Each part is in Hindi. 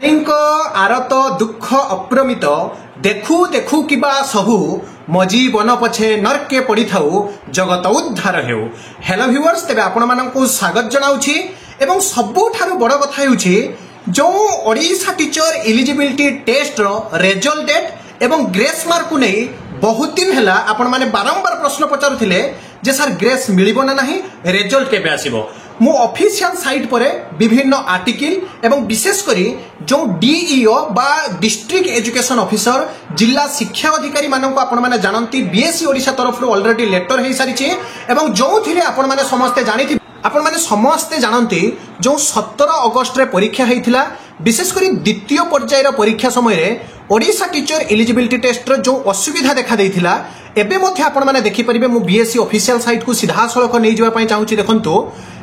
आरत दुख अप्रमित देखु देखु किबा सहु मजी बन पछे नरके पड़ी थाउ जगत उद्धार हेउ। हेलो व्यूअर्स, तेबे आपण मानकु स्वागत जनाउछि एवं सबुठारु बड़ कथा हेउछि जो ओडिशा टीचर एलिजिबिलिटी टेस्ट रो रिजल्ट डेट एवं ग्रेस मार्क को नहीं बहुत दिन हैला आपण माने बारंबार प्रश्न पचारुथिले जे सर ग्रेस मिलिबो ना नाही, रिजल्ट केबे आसीबो। मु ऑफिशियल साइट पर विभिन्न आर्टिकल एवं विशेष करी जो डीईओ बा डिस्ट्रिक्ट एजुकेशन ऑफिसर जिला शिक्षा अधिकारी मानक आपण माने जानंती बीएससी ओडिशा तरफ ऑलरेडी लेटर हे सारिछि एवं जो थिले आपण माने समस्त जानिथि आपण माने समस्त जानंती जो 17 अगस्त रे परीक्षा हेइथिला। विशेष करी द्वितीय पर्यायर परीक्षा समय रे ओडिशा टीचर एलिजिबिलिटी टेस्ट जो असुविधा देखा देइथिला एबे मध्ये आपण माने देखि परिबे। मु बीएससी ऑफिशियल साइट को सीधा सड़क नै जवा पई चाहूची। देखंतु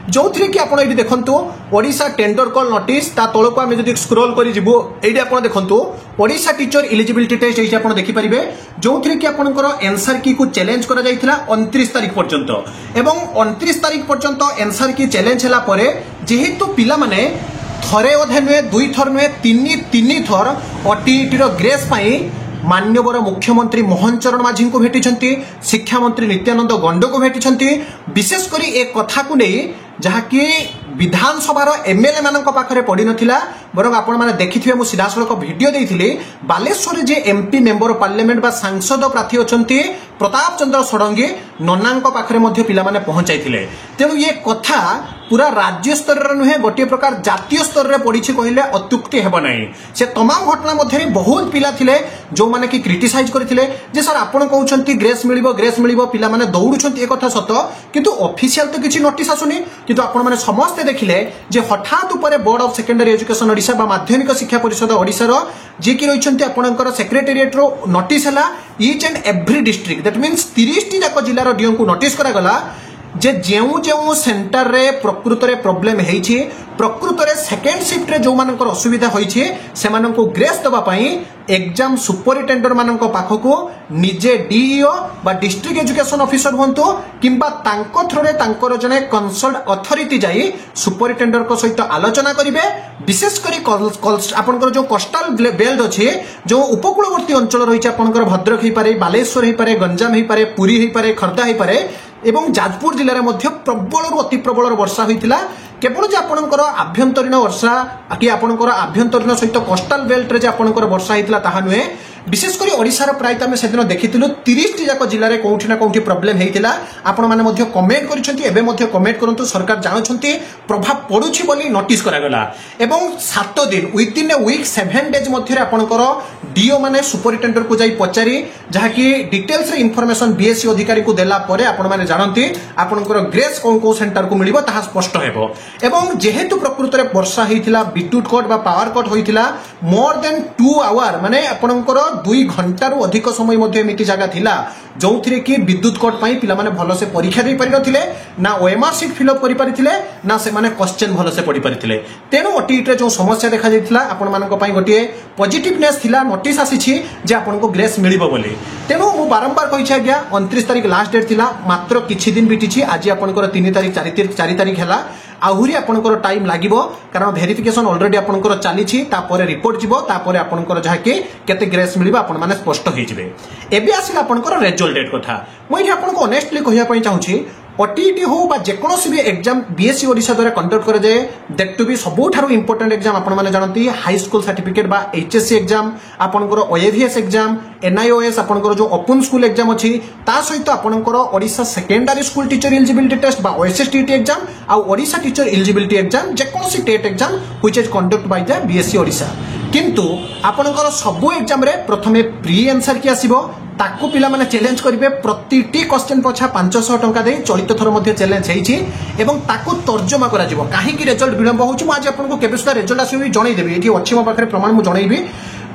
जो थ्री कि आपण एठी देखंतु ओडिशा टेंडर कॉल नोटिस ता तळको आमे जदि स्क्रॉल करी जिवो एठी आपण देखंतु ओडिशा टीचर एलिजिबिलिटी टेस्ट एठी आपण देखि परिबे। जो थ्री कि आपनकर आंसर की को चैलेंज करा जायथिला 29 तारिख पर्यंत एवं 29 तारिख पर्यंत आंसर की चैलेंज हला परे जेहेतु पिला माने थरे अधे नुहे दुई थर नुहे तीन थर ओटीईटी रो ग्रेस पई मान्यवर मुख्यमंत्री मोहन चरण माझी को भेटी, शिक्षा मंत्री नित्यानंद गंड को भेटी। विशेष करी एक कथा को नहीं जहाँकि विधानसभा एमएलए मान पाखे पड़ी नथिला बरं आपण माने देखिथिबे। मु सीधा सड़क वीडियो देइथिली बालेश्वर जे एमपी मेंबर पार्लियामेंट बा सांसद प्रार्थी अछंती प्रताप चंद्र षडंगी नन्नांक पाखे मध्य पिला माने पहुंचाइथिले। तेणु ये कथा पूरा राज्य स्तर रे नुहे गोटे प्रकार जातीय स्तर रे पड़ी कहले अत्युक्ति हेब नाही। से तमाम घटना मध्य बहुत पिला थिले जो माने कि क्रिटिसाइज करथिले जे सर आपण कहउछंती ग्रेस मिलिबो पिला माने दौड़ुछंती ए कथा सत किंतु ऑफिशियल तो किछि नोटिस आसुनी। किंतु आपण माने समस्त देखिले जे हठात ऊपर board of secondary education Odisha बा माध्यमिक शिक्षा परिषद ओडिशा रो जे कि रहिछंती आपणकर सेक्रेटेरिएट रो नोटिस हला each and every district that means 30 T जाक जिल्ला रो डीओ को नोटिस करा गला जे जेउ जेउ सेंटर रे प्रकृत रे प्रॉब्लम हेइछि प्रकृत रे सेकेंड शिफ्ट रे जो मानकर असुविधा होइछि से मानको ग्रेस दबा पई एग्जाम सुपरिटेंडेंट मानक पाखको निजे डीईओ बा डिस्ट्रिक्ट एजुकेशन ऑफिसर होंतो किंबा तांको थ्रोरे तांकर जने कंसल्ट अथॉरिटी जाई सुपरिटेंडेंट को सहित आलोचना करिवे। विशेष करी आपनकर जो कोस्टल बेल्ट अछि जो उपकूलवर्ती अंचल रहिछि आपनकर भद्रक हे पारे, बालेश्वर हे पारे, गंजाम हे पारे, पुरी हे पारे, खर्दा हे पारे एवं जाजपुर जिले में मध्य प्रबल अति प्रबल वर्षा होइतिला। केवल जे आपनकर आभ्यंतरीण वर्षा कि आपनकर आभ्यंतरीण सहित कोस्टल बेल्ट रे जे आपनकर वर्षा होइतिला ताहा नुहे। विशेष करी ओडिसा रो प्रायत आमे सेदिन देखिथिलु 30 टी जाक जिल्ला रे कोउठी ना कोउठी प्रॉब्लम हेइतिला। आपण माने मध्य कमेंट करिसंती एबे मध्य कमेंट करंतु सरकार जानछंती प्रभाव पडुछि बोली नोटिस करा गला एवं 7 दिन within a week 7 days मध्य रे आपनकर डीओ माने सुपरिटेंडेंट को जाई पचारी जहा कि डिटेल्स रे इंफॉर्मेशन बीएससी अधिकारी को देला परे आपण माने जानंती आपनकर ग्रेस को सेंटर को मिलिबो ताहा स्पष्ट हेबो। एवं जेहेतु प्रकृत रे वर्षा हेइतिला विद्युत कट बा पावर कट होइतिला मोर देन 2 आवर माने आपनकर 2 घंटा रु अधिक समय मध्य एमिति जगह थिला जो थिरे कि विद्युत कट पई पिला माने भलो से परीक्षा दे पारि नथिले ना ओएमआर सीट फिलअप करि पारिथिले ना से माने क्वेश्चन भलो से पढि पारिथिले। तेनु ओटीईटी रे जो समस्या देखा जाइथिला आपण मानक पई गोटिए पॉजिटिवनेस थिला नोटिस आसीछि जे आपण को ग्रेस मिलिबो बोली। तेनु मु बारंबार कहि छै गया 29 तारिख लास्ट डेट थिला मात्र किछि दिन बिटिछि आज आपनकर 3 तारिख 4 तारिख हैला आहुरी आपनकर टाइम लागिबो कारण वेरिफिकेशन ऑलरेडी आपनकर चालिछि तापर रिपोर्ट जिवो तापर आपनकर जहा कि केते ग्रेस मिलिबो आपण माने स्पष्ट होई जिवे। एबे आसिला आपनकर रिजल्ट डेट कथा मु एठी आपनको ऑनेस्टली कहिया पई चाहूछि ओटीईटी हो बा जेकोसी भी एग्जाम बीएससी ओडिशा द्वारा कंडक्ट करे जाए दैट टू बी सबुठारु इंपोर्टेंट एग्जाम आपण माने जानती हाई स्कूल सर्टिफिकेट बा एचएससी एग्जाम आपनकर ओएवीएस एग्जाम एनआईओएस आपनकर जो ओपन स्कूल एग्जाम अछि ता सहित आपनकर Odisha secondary school teacher eligibility test बा ओएसएसटीटी एग्जाम आ ओडिशा टीचर एलिजिबिलिटी एग्जाम जेकोसी TET exam which is conduct by the BSC Odisha. किंतु आपनकर सबु एग्जाम रे प्रथमे प्री आंसर की आसीबो ताकू पिला माने चैलेंज करिवे प्रतिटी क्वेश्चन पछा 500 टंका दे चलित थर मध्ये चैलेंज हेइछि एवं ताकू तर्जमा करा जिवो काहे कि रिजल्ट विलंब होउछि। मु आज आपनको केबे सुदा रिजल्ट आसीबि जणै देबी एठी अछि मो पाखरे प्रमाण मु जणैबी।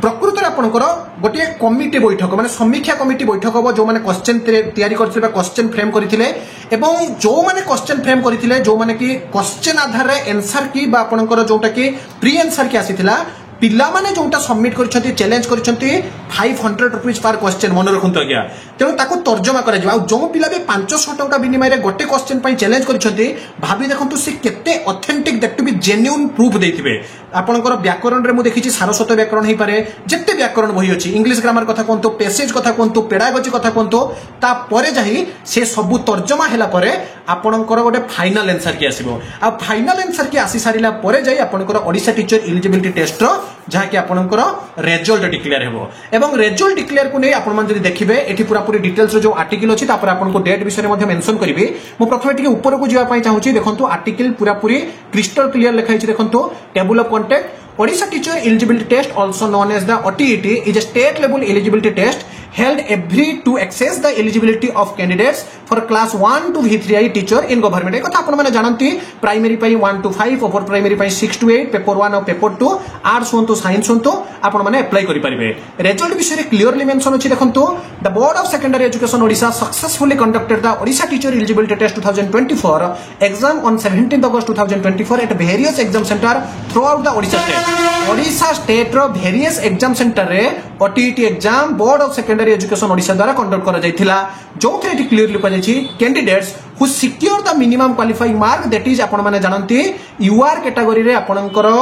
प्रकृत रे आपनकर गोटे कमिटी बैठक माने समीक्षा कमिटी बैठक हो जो माने क्वेश्चन तैयारी करथिले क्वेश्चन फ्रेम करथिले एवं जो माने क्वेश्चन फ्रेम करथिले जो माने कि क्वेश्चन आधार रे आंसर की बा आपनकर जोटा कि प्री आंसर की आसीथिला पिला माने जोटा सबमिट करछंती चैलेंज करछंती 500 रुपीज पर क्वेश्चन मन रखंतु आज्ञा तेणु ताको तर्जमा करा जिवा जो पिला भी 500 टका विनिमय रे गोटे क्वेश्चन पई चैलेंज करछंती भाबी देखंतु से केते authentic that to be genuine proof देथिबे आपनकर व्याकरण रे मु देखिछि सारस्वत व्याकरण ही पारे जत्ते व्याकरण बही अछि इंग्लिश ग्रामर कथा कोनतो पैसेज कथा कोनतो पेडागोजी कथा कोनतो ता परे जाहि से सब तर्जमा हैला परे आपनकर गोटे फाइनल आंसर की आसीबो आ फाइनल आंसर की आसी सारिला परे जाई आपनकर ओडिसा टीचर एलिजिबिलिटी टेस्ट रो जहा कि आपनकर रिजल्ट डिक्लेयर हेबो एवं रिजल्ट डिक्लेयर को नै आपन मन जदि देखिबे एठी पूरा पूरी डिटेल्स रो जो आर्टिकल अछि तापर आपन को डेट विषय रे मध्ये मेंशन करबी मु प्रथमे टिके ऊपर को जिवा पई चाहूची देखंतु आर्टिकल पूरा पूरी क्रिस्टल क्लियर लिखा अछि देखंतु table of content Odisha Teacher Eligibility Test, also known as the OTET, is a state level eligibility test held every to access the eligibility of candidates for class 1 to V3I teacher in government. एक कथा आपण माने जानंती प्राइमरी पई 1 to 5 अपर प्राइमरी पई 6 to 8 पेपर 1 और पेपर 2 आर्ट्स होंतु साइंस होंतु आपण माने अप्लाई करि परिबे रिजल्ट विषय रे क्लियरली मेंशन अछि देखंतु the board of secondary education Odisha successfully conducted the Odisha teacher eligibility test 2024 exam on 17th August 2024 at various exam center throughout the Odisha state. Odisha state रो वेरियस एग्जाम सेंटर रे OTET exam board of secondary education Odisha द्वारा कंडक्ट करा जायथिला जोथे एटी क्लियरली लिखा जायछि candidates who secure the minimum qualifying mark that is आपण माने जानंती यूआर कैटेगरी रे आपणकर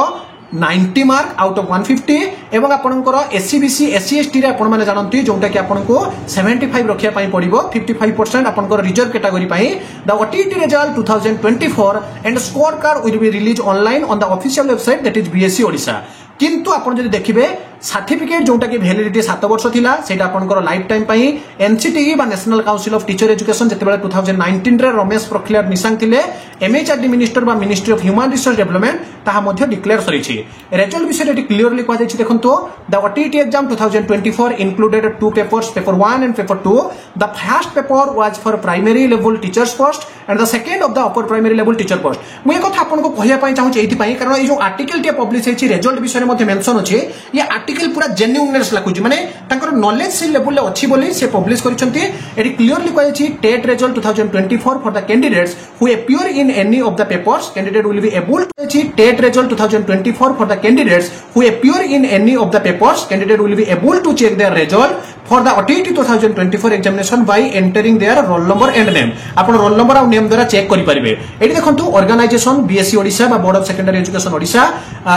90 मार्क आउट ऑफ 150 एवं आपणकर एससीबीसी एससी एसटी रे आपण माने जानंती जोंटा कि आपण को 75 रखिया पई पड़िबो 55% आपणकर रिजर्व कैटेगरी पई the OTET result 2024 and score card will be release online on the official website that is BSc Odisha किंतु आपण जदि देखिबे सर्टिफिकेट जोंटा कि वैलिडिटी 7 वर्ष थिला सेटा आपणकर लाइफ टाइम पई एनसीटीई बा national council of teacher education जते बेले 2019 रे रमेश प्रखलियार निशांक थिले एमएचआरडी मिनिस्टर बा ministry of human resource development ताहा मध्ये डिक्लेयर सरिछि रिजल्ट विषय रे क्लियरली कहा जायछि देखंतो the OTET exam 2024 included two papers paper 1 and paper 2 the first paper was for primary level teachers post and the second of the upper primary level teacher post मु एक कथा आपन को कहया पई चाहू एथि पई कारण ए जो आर्टिकल टे पब्लिश हेछि रिजल्ट विषय मध्ये मेंशन अछि ये आर्टिकल पूरा जेन्युइननेस लाकुछि माने ताकर नॉलेज से लेवल ले अछि बोली से पब्लिश करिसंती एटी क्लियरली कहैछि TET result 2024 for the candidates who appear in any of the papers candidate will be able to अछि TET result 2024 for the candidates who appear in any of the papers candidate will be able to check their result for the OTET 2024 examination by entering their roll number and name आपण रोल नंबर और नेम द्वारा चेक करि परिबे एटी देखंतु ऑर्गेनाइजेशन बीएससी ओडिशा बा board of secondary education Odisha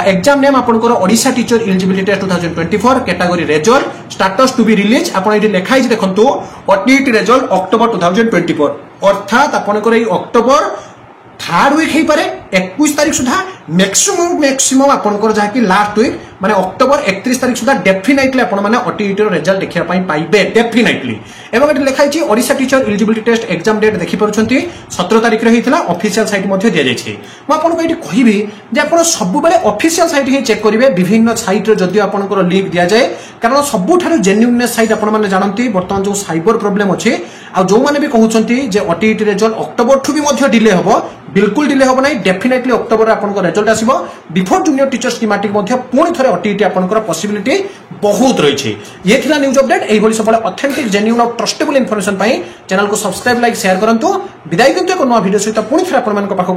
exam name आपनकर Odisha teacher eligibility test 2024 category result status to be release आपण एटी लेखाइ देखंतु OTET रिजल्ट अक्टोबर 2024 अर्थात आपनकर ए अक्टोबर थर्ड वीक हे पारे 21 तारिख सुधा मैक्सिमम आपनकर जहा कि लास्ट वीक माने अक्टोबर 31 तारिख सुधा डेफिनेटली आपण माने OTET रो रिजल्ट देखिया पई पाइबे डेफिनेटली एवं एटी लिखाइ छि Odisha teacher eligibility test exam date देखि परछंती 17 तारिख रे हितला ऑफिशियल साइट मध्ये दिया जाय छि म आपण को एटी कहिबी जे आपण सब बेले ऑफिशियल साइट ही चेक करिवे विभिन्न साइट रे जदि आपनकर लिंक दिया जाय कारण सबु थारु जेन्युइननेस साइट आपण माने जानंती वर्तमान जो साइबर प्रॉब्लम अछि आ जो माने भी कहउछंती जे OTET रिजल्ट अक्टोबर ठु भी मध्ये डिले हबो बिल्कुल डिले हबो नै डेफिनेटली अक्टोबर रे आपनकर रिजल्ट आसीबो बिफोर जूनियर टीचर स्कीमेटिक मध्ये पुणी थरे OTET आपनकर पॉसिबिलिटी बहुत रही छै ये थिला न्यूज अपडेट एही भली सबले ऑथेंटिक जेन्युइन और ट्रस्टेबल इंफॉर्मेशन पई चैनल को सब्सक्राइब लाइक शेयर करंतु विदाई किंतु एक नवा वीडियो सहित पुणी थरे आपन मन को पाखो